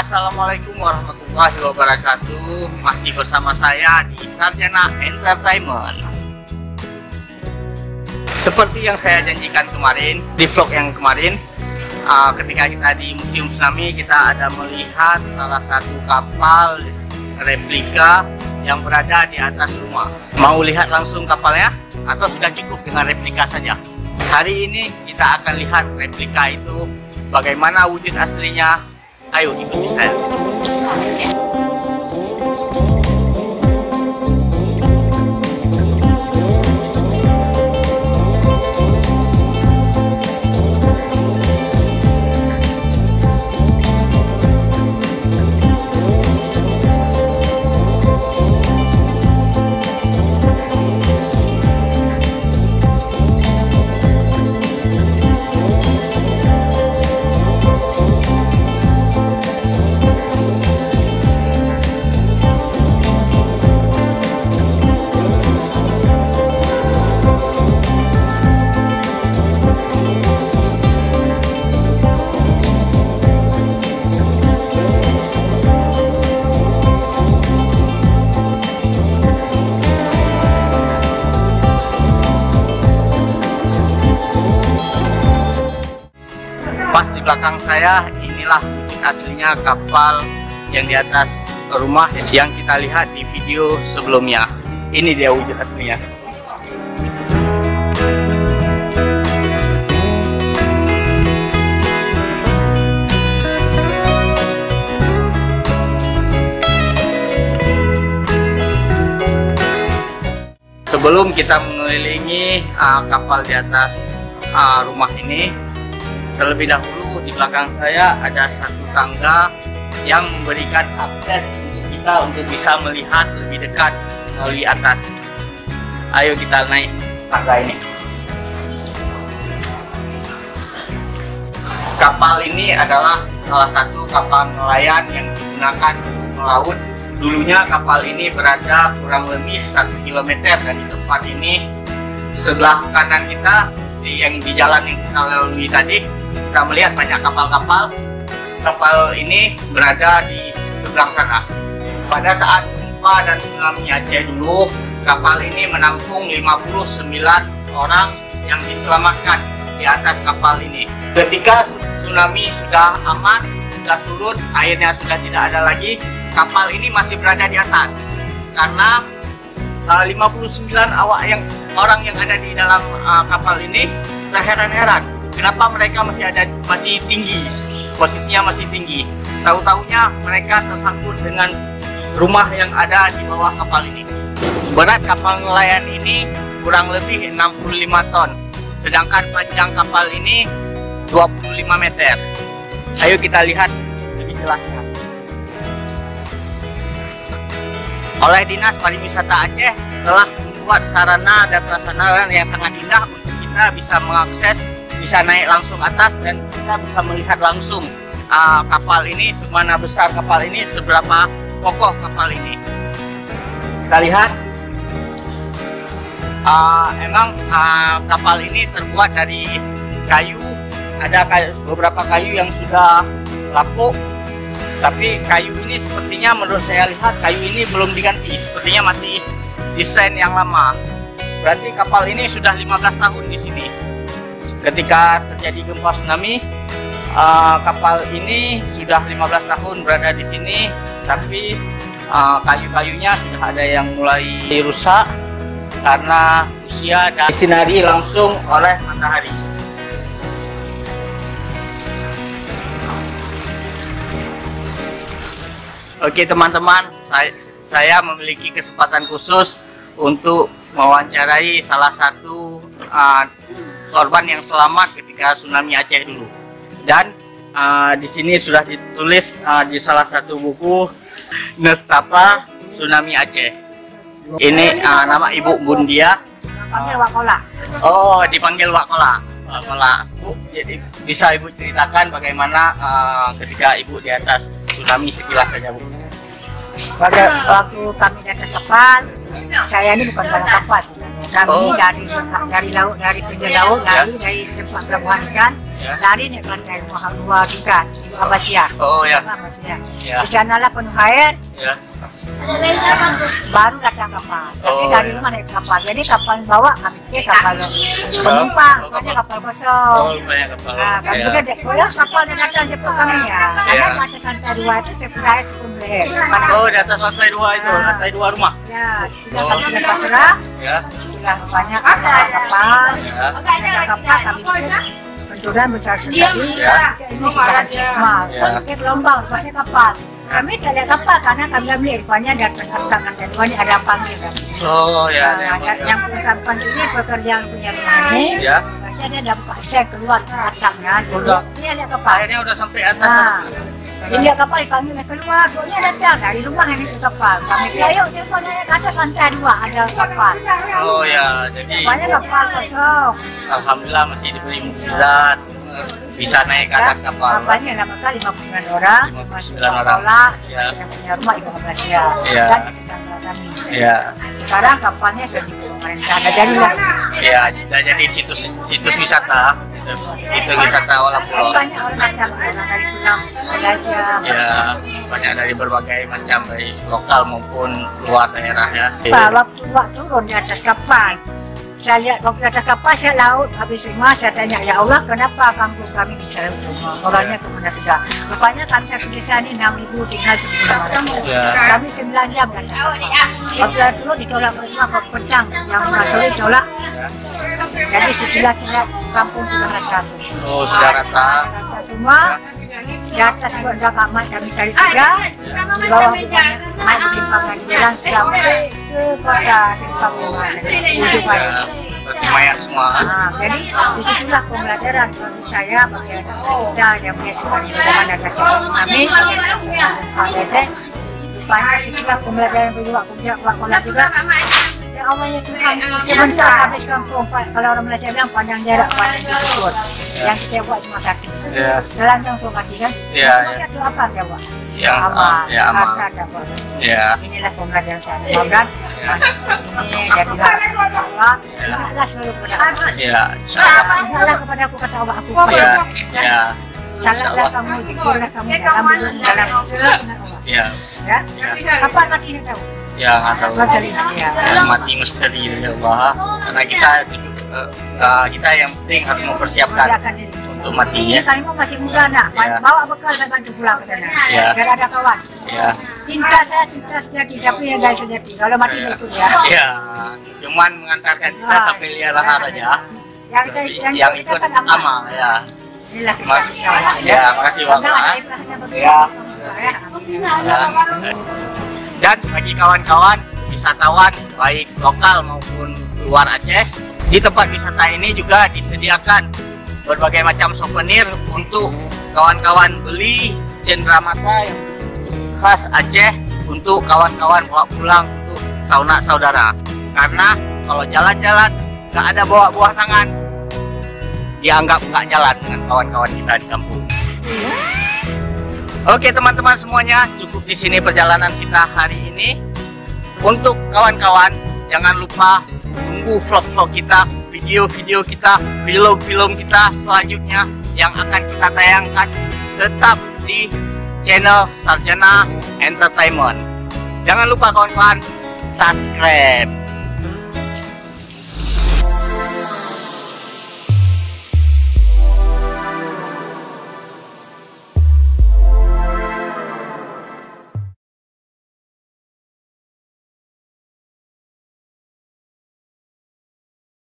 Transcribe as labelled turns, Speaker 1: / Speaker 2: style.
Speaker 1: Assalamualaikum warahmatullahi wabarakatuh. Masih bersama saya di Sarjana Entertainment. Seperti yang saya janjikan kemarin di vlog yang kemarin, ketika kita di Museum Tsunami, kita ada melihat salah satu kapal replika yang berada di atas rumah. Mau lihat langsung kapalnya atau sudah cukup dengan replika saja? Hari ini kita akan lihat replika itu bagaimana wujud aslinya. Ayo ikuti saya. Pas di belakang saya, inilah wujud aslinya kapal yang di atas rumah yang kita lihat di video sebelumnya. Ini dia wujud aslinya. Sebelum kita mengelilingi kapal di atas rumah ini, terlebih dahulu di belakang saya ada satu tangga yang memberikan akses untuk kita untuk bisa melihat lebih dekat melalui atas. Ayo kita naik tangga ini. Kapal ini adalah salah satu kapal nelayan yang digunakan untuk melaut. Dulunya kapal ini berada kurang lebih 1 km dari tempat ini. Sebelah kanan kita, seperti yang di jalan yang kita lalui tadi, kita melihat banyak kapal-kapal. Kapal ini berada di seberang sana. Pada saat gempa dan tsunami Aceh dulu, kapal ini menampung 59 orang yang diselamatkan di atas kapal ini. Ketika tsunami sudah aman, sudah surut, airnya sudah tidak ada lagi, kapal ini masih berada di atas. Karena 59 orang yang ada di dalam kapal ini terheran-heran. Kenapa mereka masih tinggi, posisinya masih tinggi. Tahu-taunya mereka tersangkut dengan rumah yang ada di bawah kapal ini. Berat kapal nelayan ini kurang lebih 65 ton. Sedangkan panjang kapal ini 25 meter. Ayo kita lihat lebih jelasnya. Oleh Dinas Pariwisata Aceh telah membuat sarana dan prasarana yang sangat indah untuk kita bisa mengakses, bisa naik langsung atas, dan kita bisa melihat langsung kapal ini, semana besar kapal ini, seberapa kokoh kapal ini. Kita lihat, kapal ini terbuat dari kayu. Ada beberapa kayu yang sudah lapuk, tapi kayu ini sepertinya, menurut saya lihat, kayu ini belum diganti, sepertinya masih desain yang lama. Berarti kapal ini sudah 15 tahun di sini. Ketika terjadi gempa tsunami, kapal ini sudah 15 tahun berada di sini, tapi kayu-kayunya sudah ada yang mulai rusak karena usia dan disinari langsung oleh matahari. Oke teman-teman, saya memiliki kesempatan khusus untuk mewawancarai salah satu korban yang selamat ketika tsunami Aceh dulu. Dan di sini sudah ditulis di salah satu buku, Nestapa Tsunami Aceh. Ini nama Ibu Bundia.
Speaker 2: Dipanggil Wakola.
Speaker 1: Oh, dipanggil Wakola. Wakola. Bu, jadi bisa Ibu ceritakan bagaimana ketika Ibu di atas tsunami sekilas saja, Bu?
Speaker 2: Pada waktu kami di atas kapal, saya ini bukan dalam kapal sebenarnya. Kami dari laut, dari pinggir laut, dari tempat pelabuhan ikan.
Speaker 1: Ya.
Speaker 2: lari naik ke lantai dua tingkat di Abasia.
Speaker 1: Oh ya.
Speaker 2: Di sana lah penuh air,
Speaker 1: Ya.
Speaker 2: baru datang kapal. Tapi
Speaker 1: Oh,
Speaker 2: dari
Speaker 1: ya.
Speaker 2: rumah naik kapal. Jadi kapal bawa kami ke kapal penumpang,
Speaker 1: Oh,
Speaker 2: bukannya
Speaker 1: kapal.
Speaker 2: kapal kosong.
Speaker 1: Oh, banyak kapal.
Speaker 2: Nah, kami
Speaker 1: Ya.
Speaker 2: juga kapal yang datang jemput kami ya. Karena di atas lantai 2 itu sebelah 10 leher.
Speaker 1: Oh, di atas lantai 2 itu, lantai 2 rumah.
Speaker 2: Ya, sudah kami sudah pasrah.
Speaker 1: Ya.
Speaker 2: Sudah banyak kapal.
Speaker 1: Ya.
Speaker 2: Ada kapal kami benturan besar sekali.
Speaker 1: Ya.
Speaker 2: Ini sekarang cuma
Speaker 1: Ya.
Speaker 2: pakai gelombang, pasnya kapal. Kami tak lihat kapal karena kami ambil rupanya di atas atap lantai 2 ini ada panggil kan.
Speaker 1: Oh ya.
Speaker 2: Nah, yang punya panggil ini pekerjaan punya rumah ini.
Speaker 1: Ya.
Speaker 2: Biasanya dia ada buka seng keluar ke atapnya.
Speaker 1: Udah.
Speaker 2: Dia lihat kapal.
Speaker 1: Akhirnya udah sampai atas.
Speaker 2: Nah, dia lihat kapal dipanggil keluar. Dia datang dari rumah ini ke kapal. Kami kira yuk telepon naik ke atas lantai 2 ada kapal.
Speaker 1: Oh ya, jadi
Speaker 2: Rupanya kapal kosong.
Speaker 1: alhamdulillah masih diberi mukjizat bisa naik ke atas kapal.
Speaker 2: Kapalnya nama kali 59 orang.
Speaker 1: 59 orang. Ya.
Speaker 2: Yang punya rumah Ibu Abasia.
Speaker 1: Ya.
Speaker 2: Dan tetangga kami.
Speaker 1: Ya.
Speaker 2: Sekarang kapalnya sudah di pemerintah. Ada jadi lah.
Speaker 1: Ya, jadi situs wisata. Itu wisata Wala Pulau.
Speaker 2: Banyak orang datang sekarang dari Pulau Malaysia.
Speaker 1: Ya, banyak dari berbagai macam dari lokal maupun luar daerah ya.
Speaker 2: Waktu turun di atas kapal, saya lihat waktu di atas kapal saya laut habis semua. Saya tanya, ya Allah, kenapa kampung kami bisa laut semua? Orangnya kemana sudah? Rupanya kami satu desa ini 6.000 tinggal 9
Speaker 1: Ya.
Speaker 2: Kami 9 jam kan. Waktu dari Solo ditolak semua ke Petang, yang masuk ditolak. Jadi setelah kampung sudah rata semua.
Speaker 1: Oh, sudah rata.
Speaker 2: Rata semua. Di atas udah kamar kami cari tiga, di bawah naik bikin pangan jalan sampai ke kota Simpang ujung
Speaker 1: Ya,
Speaker 2: air.
Speaker 1: berarti mayat semua.
Speaker 2: Nah, jadi disitulah pembelajaran bagi saya, bagi anak kita yang punya sekali bagaimana dasar kami, Pak Dede. Rupanya situlah pembelajaran bagi waktu juga. Ya Allah ya Tuhan, sebentar habis kampung. Kalau orang Malaysia bilang panjang jarak, panjang jemput. Yang kita buat cuma satu.
Speaker 1: Ya.
Speaker 2: Jalan langsung mati kan?
Speaker 1: Ya,
Speaker 2: Cuma
Speaker 1: ya.
Speaker 2: satu apa dia buat?
Speaker 1: Yang
Speaker 2: Amal.
Speaker 1: ya amal.
Speaker 2: Harta dapat.
Speaker 1: Ya.
Speaker 2: Inilah pembelajaran saya. Mudah-mudahan ini jadilah Allah. Ingatlah selalu kepada Allah.
Speaker 1: Ya, insyaallah.
Speaker 2: Ingatlah kepada aku kata Allah aku.
Speaker 1: Ya. Ya.
Speaker 2: Salahlah kamu, zikrullah kamu dalam hidup dalam Allah.
Speaker 1: Ya.
Speaker 2: Ya.
Speaker 1: Ya.
Speaker 2: Kapan matinya tahu?
Speaker 1: Ya, nggak tahu.
Speaker 2: Allah cari dia.
Speaker 1: Ya, mati misteri dari Allah. Karena kita yang penting harus mempersiapkan
Speaker 2: Silakan diri.
Speaker 1: untuk matinya.
Speaker 2: Kalian masih muda nak,
Speaker 1: Ya.
Speaker 2: bawa bekal dan bantu pulang ke sana.
Speaker 1: Ya.
Speaker 2: Biar ada kawan.
Speaker 1: Ya.
Speaker 2: Cinta saya cinta sejati, tapi yang dari sejati. Kalau mati
Speaker 1: Ya.
Speaker 2: itu ya.
Speaker 1: Ya, cuman mengantarkan kita sampai liar lahat aja.
Speaker 2: Yang
Speaker 1: Tapi
Speaker 2: kita
Speaker 1: yang ikut
Speaker 2: kan
Speaker 1: amal ya.
Speaker 2: Inilah kisah Allah.
Speaker 1: Ya, makasih Bapak. Ya. Dan bagi kawan-kawan wisatawan baik lokal maupun luar Aceh, di tempat wisata ini juga disediakan berbagai macam souvenir untuk kawan-kawan beli cenderamata yang khas Aceh untuk kawan-kawan bawa pulang untuk sanak saudara. Karena kalau jalan-jalan nggak ada bawa buah tangan, dianggap nggak jalan dengan kawan-kawan kita di kampung. Oke teman-teman semuanya, cukup di sini perjalanan kita hari ini. Untuk kawan-kawan, jangan lupa tunggu vlog-vlog kita, video-video kita, film-film kita selanjutnya yang akan kita tayangkan tetap di channel Sarjana Entertainment. Jangan lupa kawan-kawan, subscribe.